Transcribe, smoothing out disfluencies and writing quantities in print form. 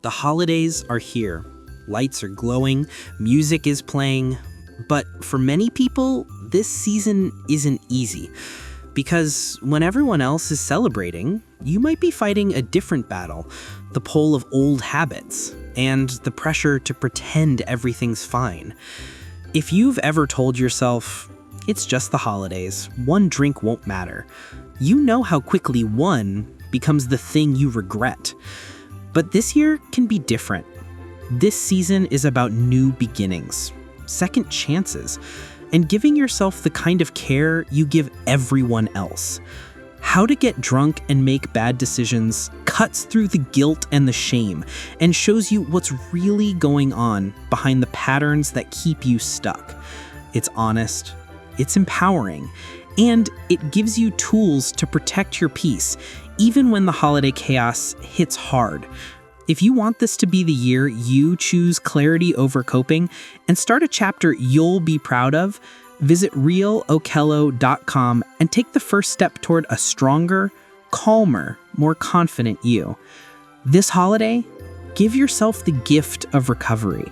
The holidays are here. Lights are glowing, music is playing, but for many people, this season isn't easy. Because when everyone else is celebrating, you might be fighting a different battle, the pull of old habits, and the pressure to pretend everything's fine. If you've ever told yourself, it's just the holidays, one drink won't matter, you know how quickly one becomes the thing you regret. But this year can be different. This season is about new beginnings, second chances, and giving yourself the kind of care you give everyone else. How to get drunk and make bad decisions cuts through the guilt and the shame and shows you what's really going on behind the patterns that keep you stuck. It's honest, it's empowering, and it gives you tools to protect your peace, even when the holiday chaos hits hard. If you want this to be the year you choose clarity over coping and start a chapter you'll be proud of, visit realokelo.com and take the first step toward a stronger, calmer, more confident you. This holiday, give yourself the gift of recovery.